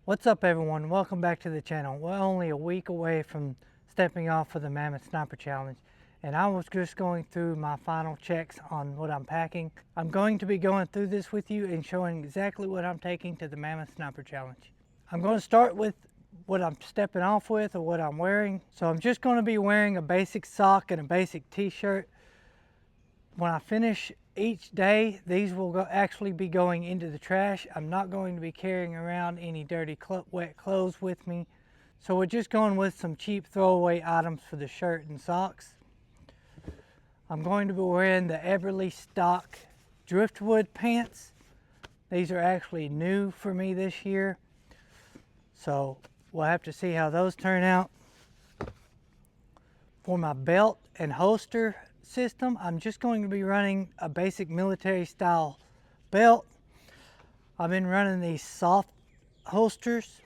What's up everyone, welcome back to the channel. We're only a week away from stepping off for the Mammoth Sniper Challenge, and I was just going through my final checks on what I'm packing. I'm going to be going through this with you and showing exactly what I'm taking to the Mammoth Sniper Challenge. I'm going to start with what I'm stepping off with or what I'm wearing. So I'm just going to be wearing a basic sock and a basic t-shirt. When I finish each day, these will actually be going into the trash. I'm not going to be carrying around any dirty wet clothes with me. So we're just going with some cheap throwaway items for the shirt and socks. I'm going to be wearing the Eberlestock driftwood pants. These are actually new for me this year. So we'll have to see how those turn out. For my belt and holster system, I'm just going to be running a basic military style belt. I've been running these soft holsters.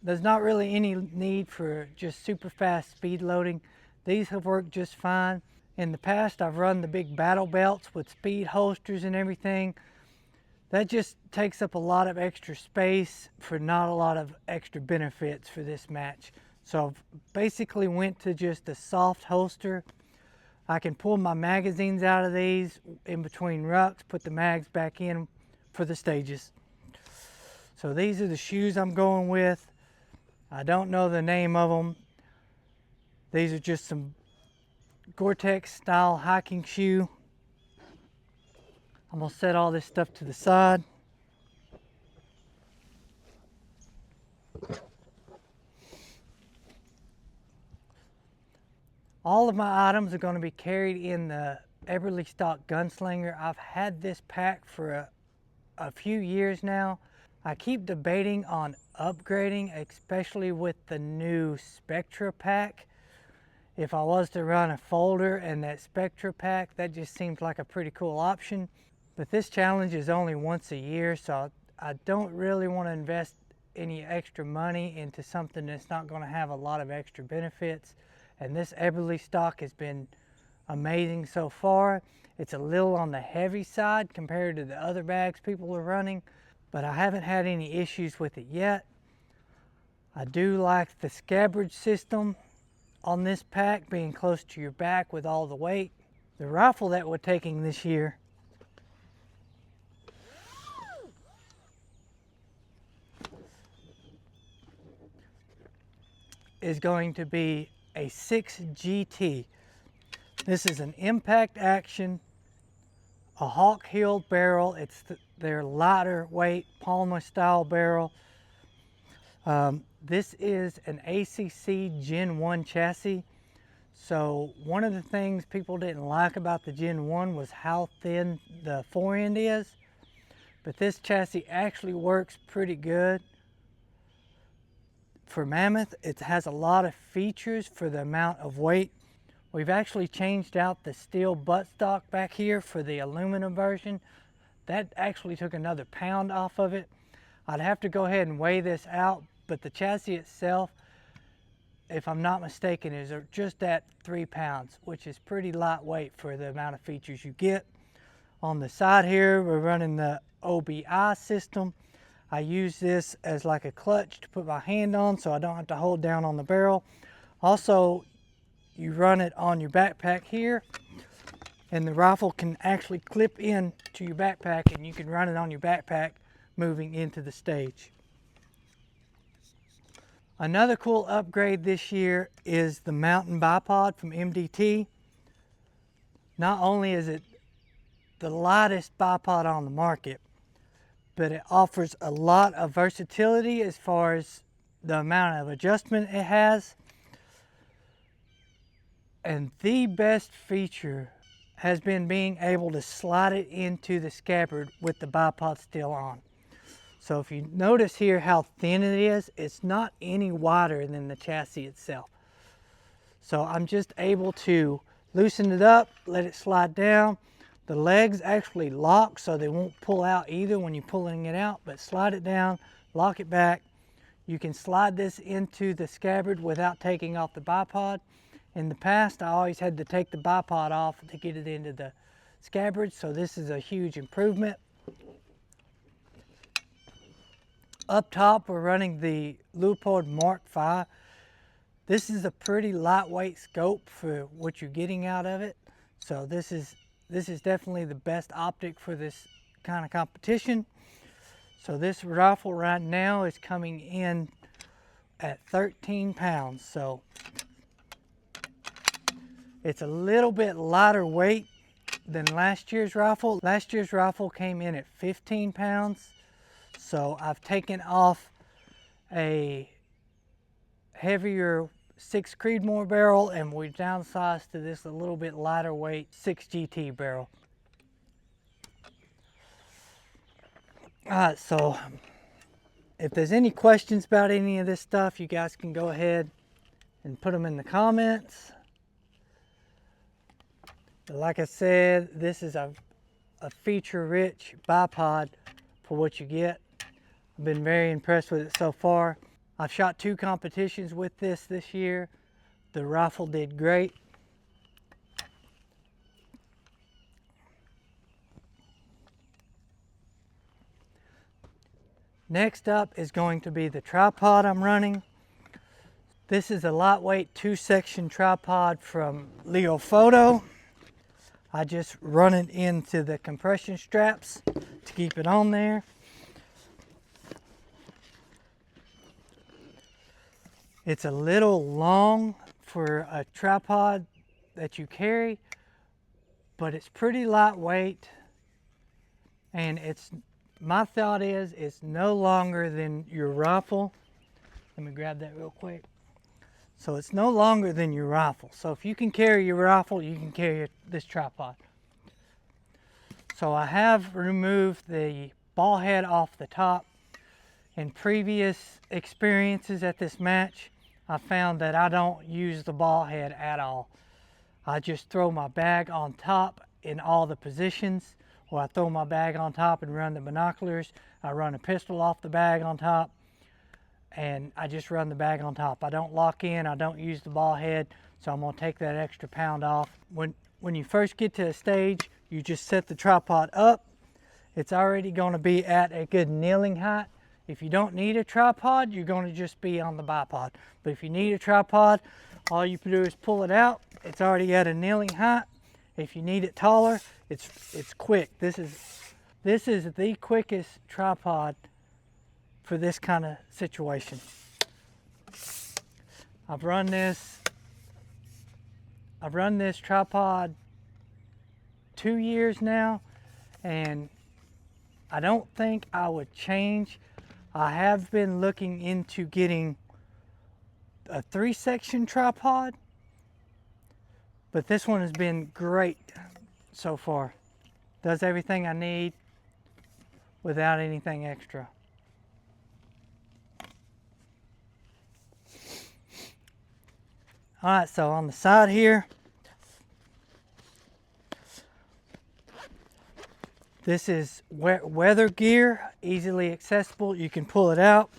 There's not really any need for just super fast speed loading. These have worked just fine. In the past, I've run the big battle belts with speed holsters and everything. That just takes up a lot of extra space for not a lot of extra benefits for this match. So I've basically went to just a soft holster. I can pull my magazines out of these in between rucks, put the mags back in for the stages. So these are the shoes I'm going with. I don't know the name of them. These are just some Gore-Tex style hiking shoe. I'm gonna set all this stuff to the side. All of my items are going to be carried in the Eberlestock Gunslinger. I've had this pack for a few years now. I keep debating on upgrading, especially with the new Spectra pack. If I was to run a folder and that Spectra pack, that just seems like a pretty cool option. But this challenge is only once a year, so I don't really want to invest any extra money into something that's not going to have a lot of extra benefits. And this Eberlestock has been amazing so far. It's a little on the heavy side compared to the other bags people are running, but I haven't had any issues with it yet. I do like the scabbard system on this pack, being close to your back with all the weight. The rifle that we're taking this year is going to be a 6 GT. This is an impact action, a hawk heel barrel. It's their lighter weight Palmer style barrel. This is an ACC Gen 1 chassis. So one of the things people didn't like about the Gen 1 was how thin the forend is. But this chassis actually works pretty good. For Mammoth, it has a lot of features for the amount of weight. We've actually changed out the steel buttstock back here for the aluminum version. That actually took another pound off of it. I'd have to go ahead and weigh this out, but the chassis itself, if I'm not mistaken, is just at 3 pounds, which is pretty lightweight for the amount of features you get. On the side here, we're running the OBI system. I use this as like a clutch to put my hand on so I don't have to hold down on the barrel. Also, you run it on your backpack here, and the rifle can actually clip in to your backpack, and you can run it on your backpack moving into the stage. Another cool upgrade this year is the mountain bipod from MDT. Not only is it the lightest bipod on the market, but it offers a lot of versatility as far as the amount of adjustment it has. And the best feature has been being able to slide it into the scabbard with the bipod still on. So if you notice here how thin it is, it's not any wider than the chassis itself. So I'm just able to loosen it up, let it slide down. The legs actually lock, so they won't pull out either when you're pulling it out, but slide it down, lock it back. You can slide this into the scabbard without taking off the bipod. In the past, I always had to take the bipod off to get it into the scabbard, so this is a huge improvement. Up top, we're running the Leopard Mark V. This is a pretty lightweight scope for what you're getting out of it. So this is definitely the best optic for this kind of competition. So this rifle right now is coming in at 13 pounds. So it's a little bit lighter weight than last year's rifle. Last year's rifle came in at 15 pounds. So I've taken off a heavier 6 Creedmoor barrel and we downsized to this a little bit lighter weight 6 GT barrel. Alright, so if there's any questions about any of this stuff, you guys can go ahead and put them in the comments. But like I said, this is a feature-rich bipod for what you get. I've been very impressed with it so far. I've shot 2 competitions with this year. The rifle did great. Next up is going to be the tripod I'm running. This is a lightweight 2-section tripod from Leo Photo. I just run it into the compression straps to keep it on there. It's a little long for a tripod that you carry, but it's pretty lightweight, and my thought is it's no longer than your rifle. Let me grab that real quick. So it's no longer than your rifle. So if you can carry your rifle, you can carry this tripod. So I have removed the ball head off the top. In previous experiences at this match, I found that I don't use the ball head at all. I just throw my bag on top in all the positions, or I throw my bag on top and run the binoculars. I run a pistol off the bag on top, and I just run the bag on top. I don't lock in, I don't use the ball head, so I'm gonna take that extra pound off. When you first get to a stage, you just set the tripod up. It's already gonna be at a good kneeling height. If you don't need a tripod, you're going to just be on the bipod. But if you need a tripod, all you do is pull it out. It's already at a kneeling height. If you need it taller, it's quick. This is the quickest tripod for this kind of situation. I've run this tripod 2 years now, and I don't think I would change. I have been looking into getting a 3-section tripod, but this one has been great so far. Does everything I need without anything extra. Alright, so on the side here, this is weather gear, easily accessible. You can pull it out.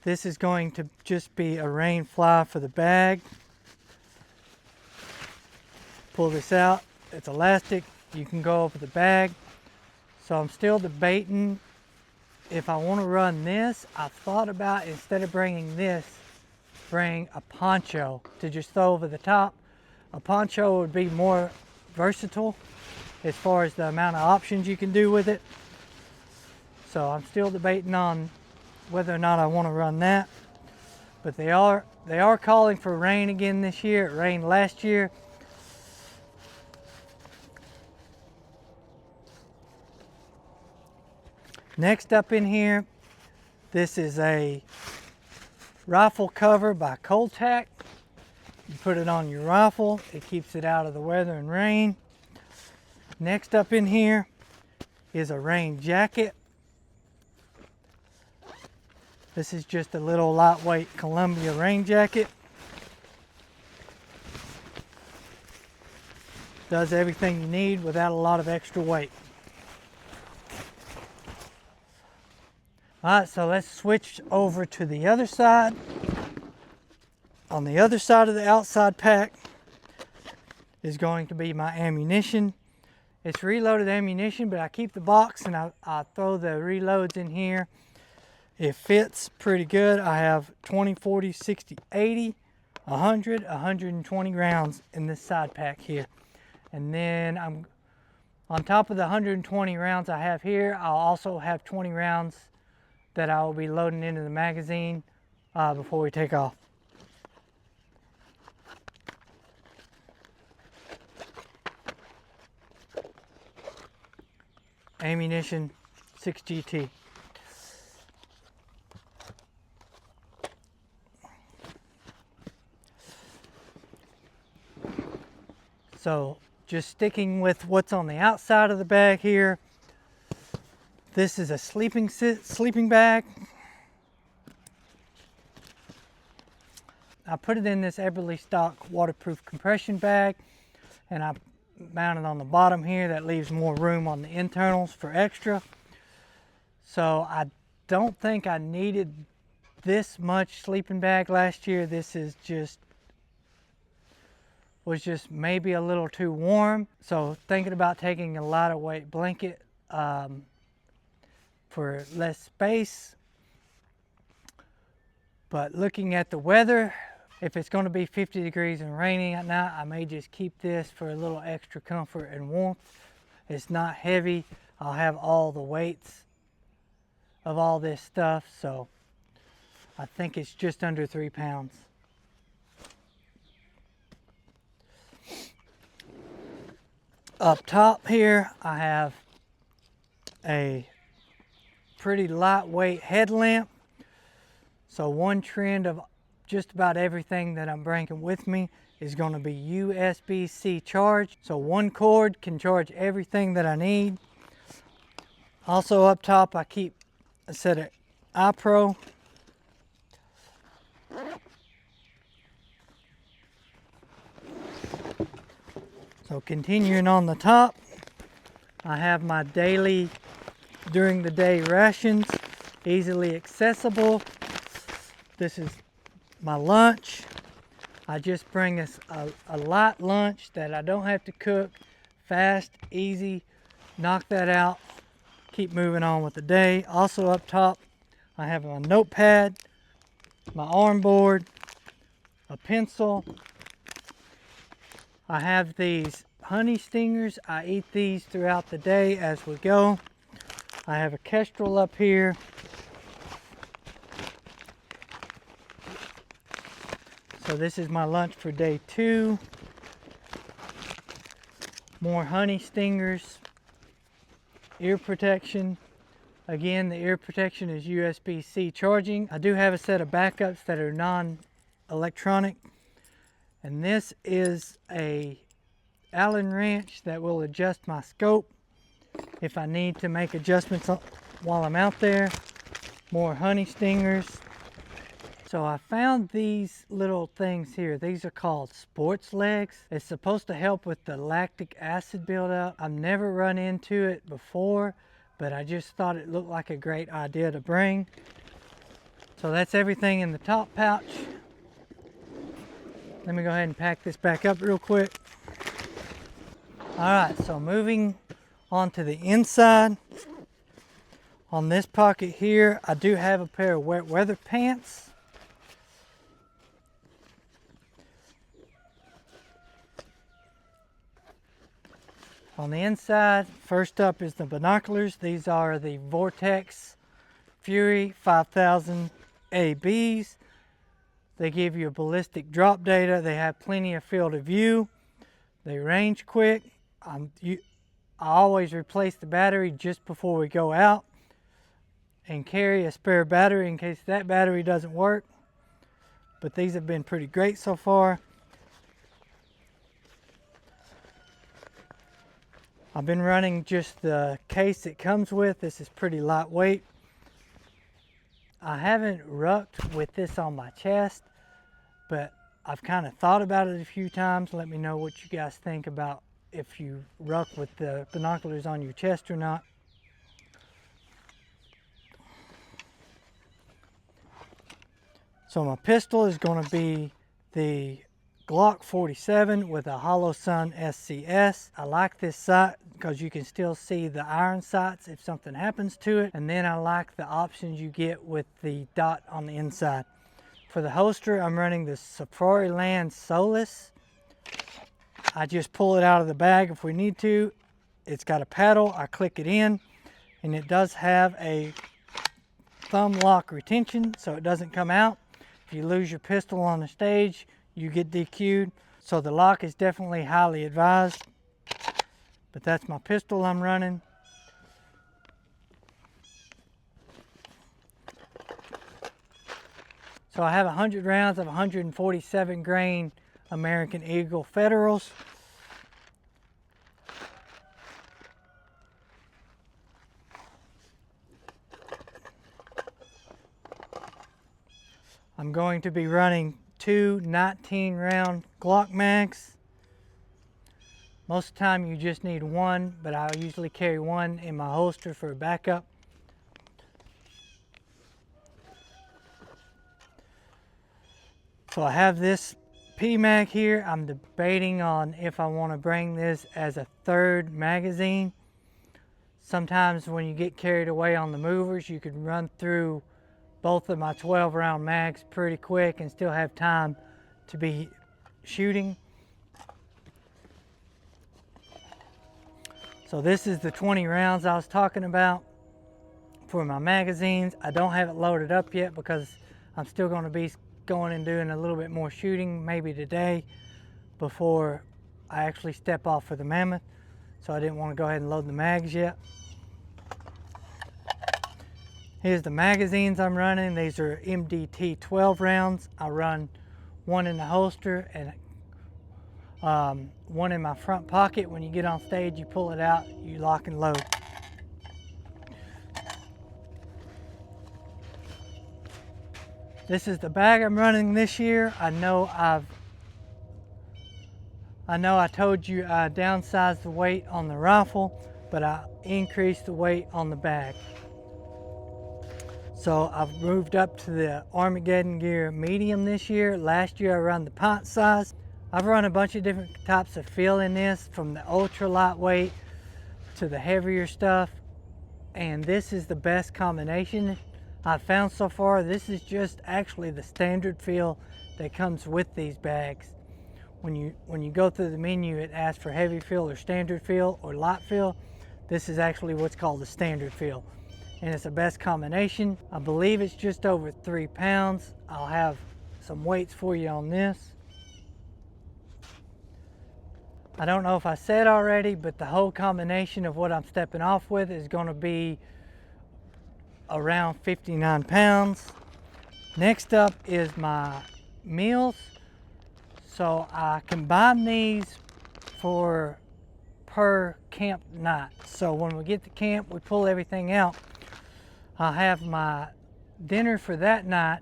This is going to just be a rain fly for the bag. Pull this out. It's elastic. You can go over the bag. So I'm still debating if I want to run this. I've thought about, instead of bringing this, bring a poncho to just throw over the top. A poncho would be more versatile as far as the amount of options you can do with it. So I'm still debating on whether or not I want to run that. But they are calling for rain again this year. It rained last year. Next up in here, this is a rifle cover by Coltac. You put it on your rifle, it keeps it out of the weather and rain. Next up in here is a rain jacket. This is just a little lightweight Columbia rain jacket. Does everything you need without a lot of extra weight. Alright, so let's switch over to the other side. On the other side of the outside pack is going to be my ammunition. It's reloaded ammunition, but I keep the box and I throw the reloads in here. It fits pretty good. I have 20, 40, 60, 80, 100, 120 rounds in this side pack here. And then I'm on top of the 120 rounds I have here, I'll also have 20 rounds that I will be loading into the magazine before we take off. Ammunition 6GT. So just sticking with what's on the outside of the bag here. This is a sleeping bag. I put it in this Eberlestock waterproof compression bag, and I mount it on the bottom here. That leaves more room on the internals for extra. So I don't think I needed this much sleeping bag last year. This is was just maybe a little too warm. So thinking about taking a lighter weight blanket for less space. But looking at the weather, if it's going to be 50 degrees and raining at night, I may just keep this for a little extra comfort and warmth. It's not heavy. I'll have all the weights of all this stuff, so I think it's just under 3 pounds. Up top here, I have a pretty lightweight headlamp. So one trend of just about everything that I'm bringing with me is going to be USB-C charged. So one cord can charge everything that I need. Also up top, I keep a set of Apparel. So continuing on the top, I have my daily, during the day rations, easily accessible. This is my lunch. I just bring us a light lunch that I don't have to cook. Fast, easy, knock that out, keep moving on with the day. Also up top, I have a notepad, my arm board, a pencil. I have these honey stingers. I eat these throughout the day as we go. I have a Kestrel up here. So this is my lunch for day 2. More honey stingers. Ear protection. Again, the ear protection is USB-C charging. I do have a set of backups that are non-electronic. And this is a Allen wrench that will adjust my scope if I need to make adjustments while I'm out there. More honey stingers. So I found these little things here. These are called sports legs. It's supposed to help with the lactic acid buildup. I've never run into it before, but I just thought it looked like a great idea to bring. So that's everything in the top pouch. Let me go ahead and pack this back up real quick. All right, so moving on to the inside. On this pocket here, I do have a pair of wet weather pants. On the inside, first up is the binoculars. These are the Vortex Fury 5000 ABs. They give you a ballistic drop data. They have plenty of field of view. They range quick. I always replace the battery just before we go out and carry a spare battery in case that battery doesn't work. But these have been pretty great so far. I've been running just the case it comes with. This is pretty lightweight. I haven't rucked with this on my chest, but I've kind of thought about it a few times. Let me know what you guys think about if you ruck with the binoculars on your chest or not. So my pistol is going to be the Glock 47 with a Hollow Sun SCS. I like this because you can still see the iron sights if something happens to it. And then I like the options you get with the dot on the inside. For the holster, I'm running the Safari Land Solus. I just pull it out of the bag if we need to. It's got a paddle, I click it in, and it does have a thumb lock retention so it doesn't come out. If you lose your pistol on the stage, you get DQ'd. So the lock is definitely highly advised. But that's my pistol I'm running. So I have 100 rounds of 147 grain American Eagle Federals. I'm going to be running 2 19-round Glock mags. Most of the time you just need one, but I usually carry one in my holster for a backup. So I have this P-Mag here. I'm debating on if I want to bring this as a 3rd magazine. Sometimes when you get carried away on the movers, you can run through both of my 12-round mags pretty quick and still have time to be shooting. So this is the 20 rounds I was talking about for my magazines. I don't have it loaded up yet because I'm still going to be going and doing a little bit more shooting maybe today before I actually step off for the Mammoth. So I didn't want to go ahead and load the mags yet. Here's the magazines I'm running. These are MDT 12 rounds. I run one in the holster and one in my front pocket. When you get on stage, you pull it out, you lock and load. This is the bag I'm running this year. I know I told you I downsized the weight on the rifle, but I increased the weight on the bag. So I've moved up to the Armageddon Gear medium this year. Last year I run the pint size. I've run a bunch of different types of feel in this, from the ultra lightweight to the heavier stuff. And this is the best combination I've found so far. This is just actually the standard feel that comes with these bags. When you go through the menu, it asks for heavy feel or standard feel or light feel. This is actually what's called the standard feel. And it's the best combination. I believe it's just over 3 pounds. I'll have some weights for you on this. I don't know if I said already, but the whole combination of what I'm stepping off with is going to be around 59 pounds. Next up is my meals. So I combine these for per camp night. So when we get to camp, we pull everything out. I'll have my dinner for that night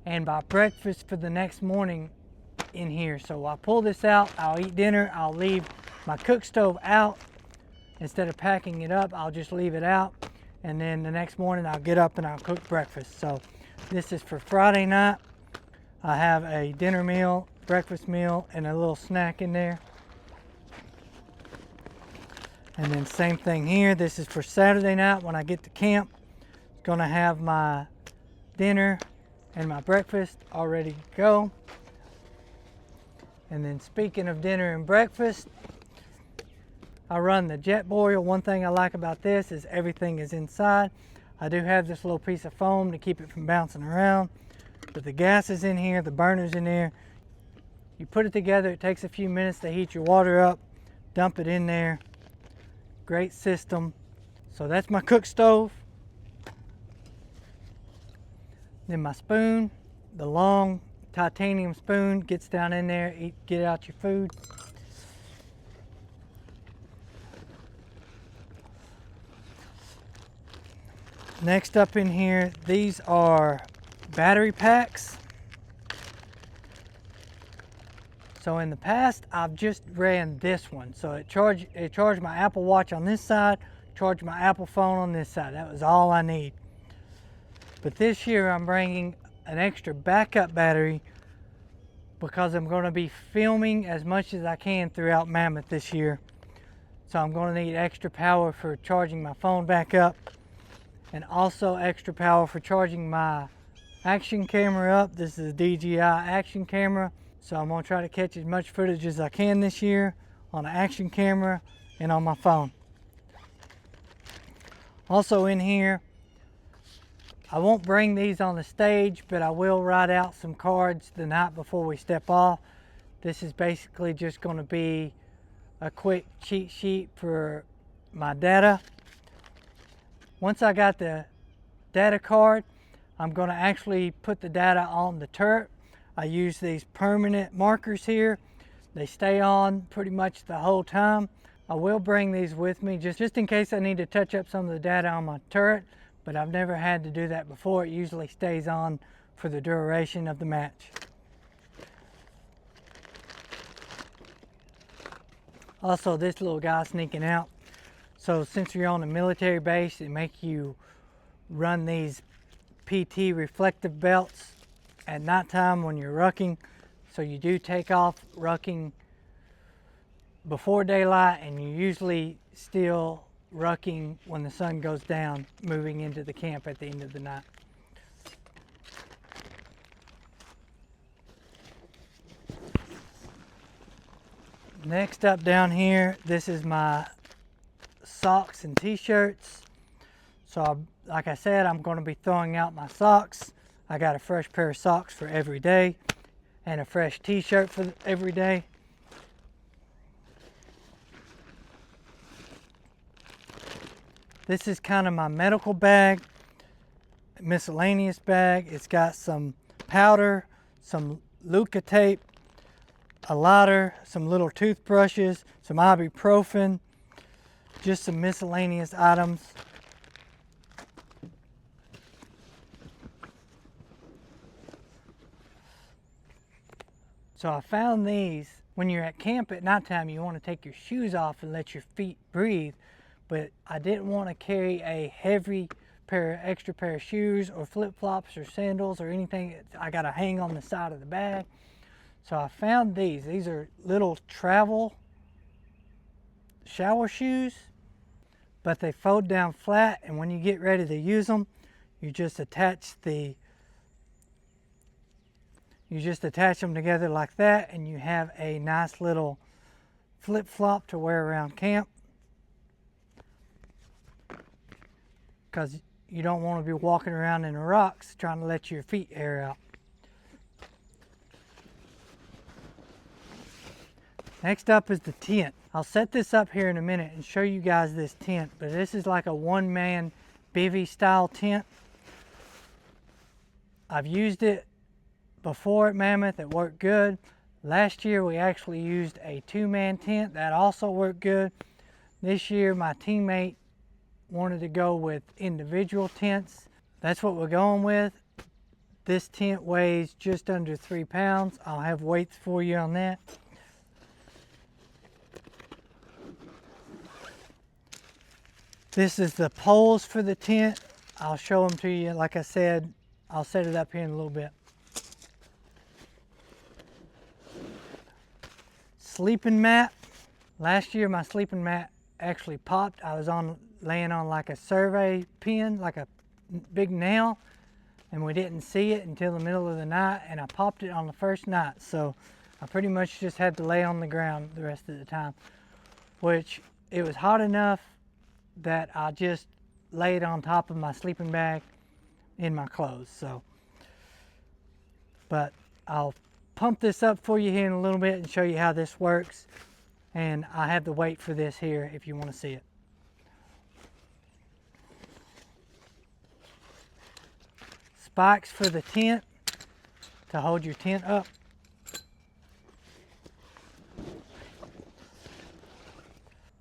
and my breakfast for the next morning in here. So I pull this out, I'll eat dinner, I'll leave my cook stove out. Instead of packing it up, I'll just leave it out. And then the next morning I'll get up and I'll cook breakfast. So this is for Friday night. I have a dinner meal, breakfast meal, and a little snack in there. And then same thing here. This is for Saturday night when I get to camp. Gonna have my dinner and my breakfast all ready to go. And then speaking of dinner and breakfast, I run the Jetboil. One thing I like about this is everything is inside. I do have this little piece of foam to keep it from bouncing around, but the gas is in here, the burner's in there. You put it together, it takes a few minutes to heat your water up, dump it in there. Great system. So that's my cook stove. Then my spoon, the long titanium spoon, gets down in there, get out your food. Next up in here, these are battery packs. So in the past, I've just ran this one. So it charged my Apple Watch on this side, charged my Apple phone on this side. That was all I need. But this year I'm bringing an extra backup battery because I'm going to be filming as much as I can throughout Mammoth this year. So I'm going to need extra power for charging my phone back up, and also extra power for charging my action camera up. This is a DJI action camera, so I'm going to try to catch as much footage as I can this year on an action camera and on my phone. Also in here, I won't bring these on the stage, but I will write out some cards the night before we step off. This is basically just going to be a quick cheat sheet for my data. Once I got the data card, I'm going to actually put the data on the turret. I use these permanent markers here. They stay on pretty much the whole time. I will bring these with me just in case I need to touch up some of the data on my turret, but I've never had to do that before. It usually stays on for the duration of the match. Also, this little guy sneaking out. So since you're on a military base, it makes you run these PT reflective belts at nighttime when you're rucking. So you do take off rucking before daylight, and you're usually still rucking when the sun goes down, moving into the camp at the end of the night. Next up down here, this is my socks and t-shirts. So like I said, I'm going to be throwing out my socks. I got a fresh pair of socks for every day and a fresh t-shirt for every day. This is kind of my medical bag, miscellaneous bag. It's got some powder, some Luca tape, a lighter, some little toothbrushes, some ibuprofen, just some miscellaneous items. So I found these. When you're at camp at nighttime, you want to take your shoes off and let your feet breathe, but I didn't want to carry a heavy extra pair of shoes or flip-flops or sandals or anything I got to hang on the side of the bag. So I found these. These are little travel shower shoes, but they fold down flat, and when you get ready to use them, you just attach them together like that, and you have a nice little flip-flop to wear around camp, because you don't want to be walking around in the rocks trying to let your feet air out. Next up is the tent. I'll set this up here in a minute and show you guys this tent, but this is like a one-man bivvy style tent. I've used it before at Mammoth. It worked good. Last year we actually used a two-man tent. That also worked good. This year my teammate wanted to go with individual tents. That's what we're going with. This tent weighs just under 3 pounds. I'll have weights for you on that. This is the poles for the tent. I'll show them to you. Like I said, I'll set it up here in a little bit. Sleeping mat. Last year my sleeping mat actually popped. I was laying on like a survey pin, like a big nail, and we didn't see it until the middle of the night, and I popped it on the first night. So I pretty much just had to lay on the ground the rest of the time, which it was hot enough that I just laid on top of my sleeping bag in my clothes. So, but I'll pump this up for you here in a little bit and show you how this works, and I have the weight for this here if you want to see it. Spikes for the tent to hold your tent up.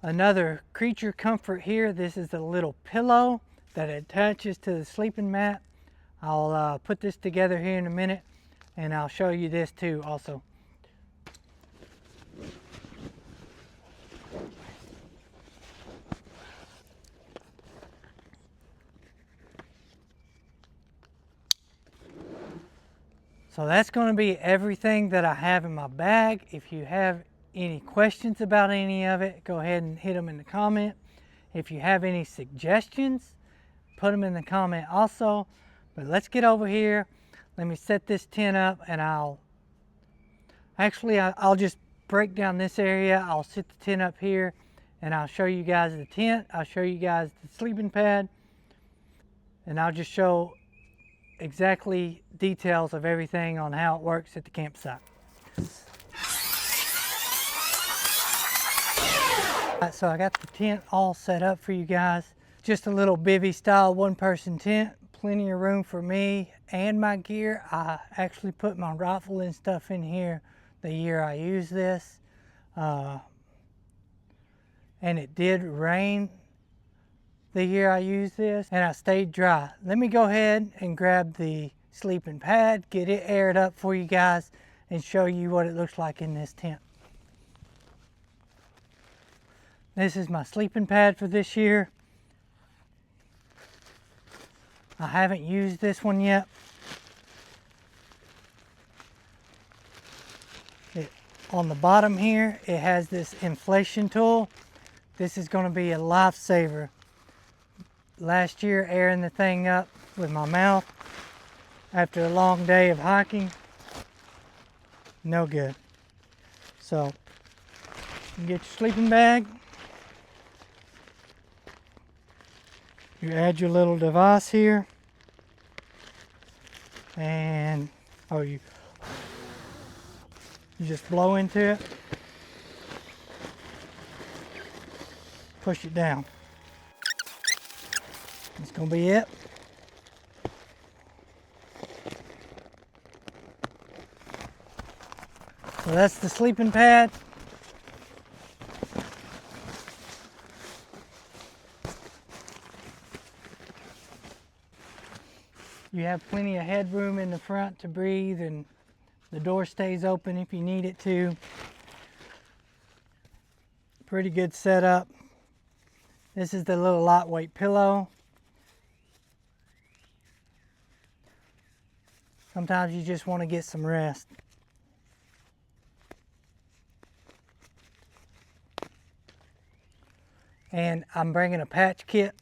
Another creature comfort here. This is a little pillow that attaches to the sleeping mat. I'll put this together here in a minute, and I'll show you this too also. So that's going to be everything that I have in my bag. If you have any questions about any of it, go ahead and hit them in the comment. If you have any suggestions, put them in the comment also. But let's get over here. Let me set this tent up, and I'll just break down this area. I'll set the tent up here, and I'll show you guys the tent. I'll show you guys the sleeping pad, and I'll just show exactly details of everything on how it works at the campsite. Alright, so I got the tent all set up for you guys. Just a little bivvy style 1-person tent. Plenty of room for me and my gear. I actually put my rifle and stuff in here the year I used this. And it did rain the year I used this, and I stayed dry. Let me go ahead and grab the sleeping pad, get it aired up for you guys, and show you what it looks like in this tent. This is my sleeping pad for this year. I haven't used this one yet. On the bottom here, it has this inflation tool. This is going to be a lifesaver. Last year, airing the thing up with my mouth after a long day of hiking, no good. So, you get your sleeping bag. You add your little device here, and you just blow into it, push it down. That's gonna be it. So that's the sleeping pad. You have plenty of headroom in the front to breathe, and the door stays open if you need it to. Pretty good setup. This is the little lightweight pillow. Sometimes you just want to get some rest. And I'm bringing a patch kit.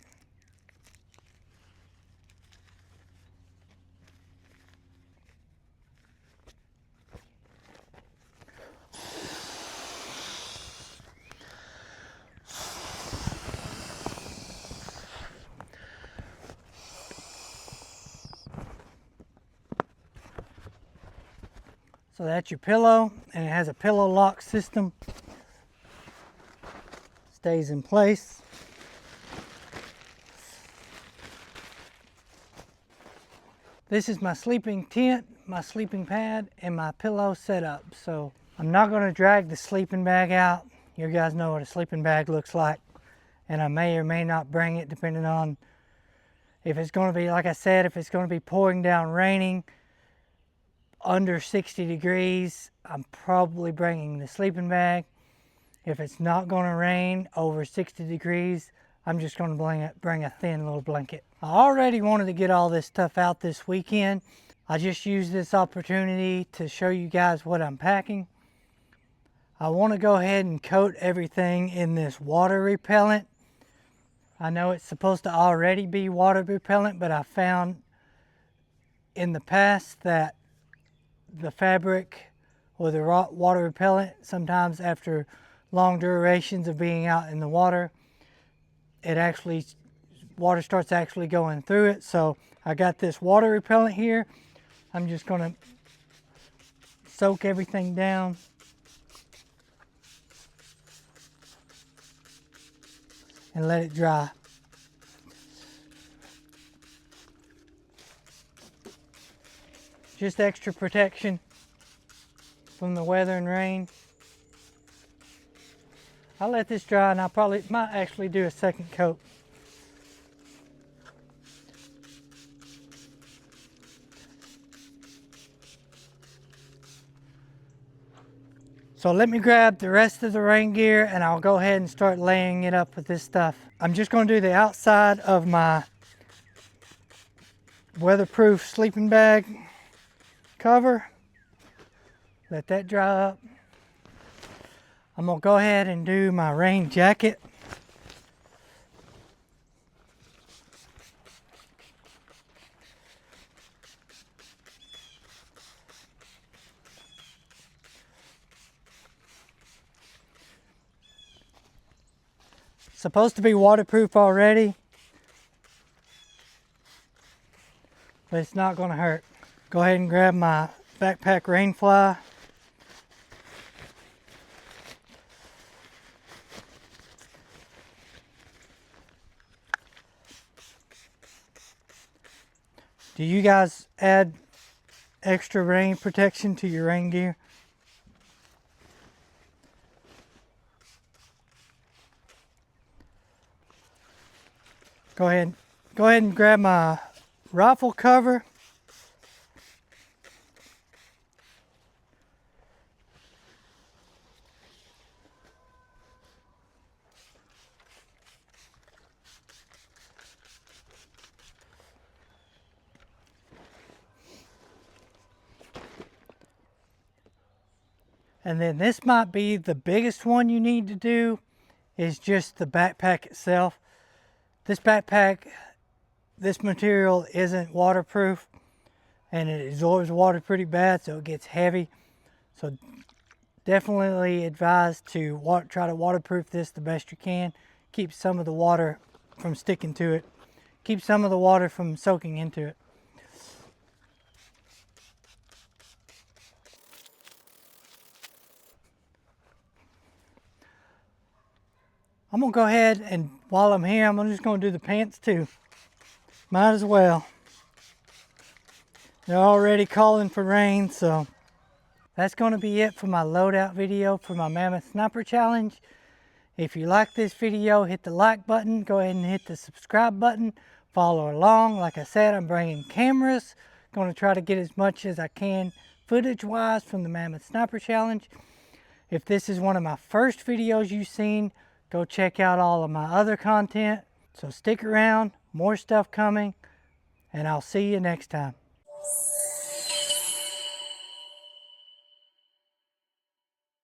So that's your pillow, and it has a pillow lock system. Stays in place. This is my sleeping tent, my sleeping pad, and my pillow setup. So I'm not going to drag the sleeping bag out. You guys know what a sleeping bag looks like, and I may or may not bring it depending on if it's going to be, like I said, if it's going to be pouring down raining under 60 degrees, I'm probably bringing the sleeping bag. If it's not going to rain over 60 degrees, I'm just going to bring a thin little blanket. I already wanted to get all this stuff out this weekend. I just used this opportunity to show you guys what I'm packing. I want to go ahead and coat everything in this water repellent. I know it's supposed to already be water repellent, but I found in the past that the fabric or the water repellent, sometimes after long durations of being out in the water, water starts actually going through it. So I got this water repellent here. I'm just going to soak everything down. And let it dry. Just extra protection from the weather and rain. I'll let this dry, and I might actually do a second coat. So let me grab the rest of the rain gear, and I'll go ahead and start laying it up with this stuff. I'm just going to do the outside of my weatherproof sleeping bag cover. Let that dry up. I'm gonna go ahead and do my rain jacket. Supposed to be waterproof already, but it's not gonna hurt. Go ahead and grab my backpack rain fly. Do you guys add extra rain protection to your rain gear? Go ahead and grab my rifle cover. And then this might be the biggest one you need to do, is just the backpack itself. This backpack, this material isn't waterproof and it absorbs water pretty bad, so it gets heavy. So definitely advise to try to waterproof this the best you can. Keep some of the water from sticking to it. Keep some of the water from soaking into it. I'm gonna go ahead and while I'm here, I'm just gonna do the pants too. Might as well. They're already calling for rain, so that's gonna be it for my loadout video for my Mammoth Sniper Challenge. If you like this video, hit the like button, go ahead and hit the subscribe button, follow along. Like I said, I'm bringing cameras. Gonna try to get as much as I can footage-wise from the Mammoth Sniper Challenge. If this is one of my first videos you've seen, go check out all of my other content. So stick around, more stuff coming, and I'll see you next time.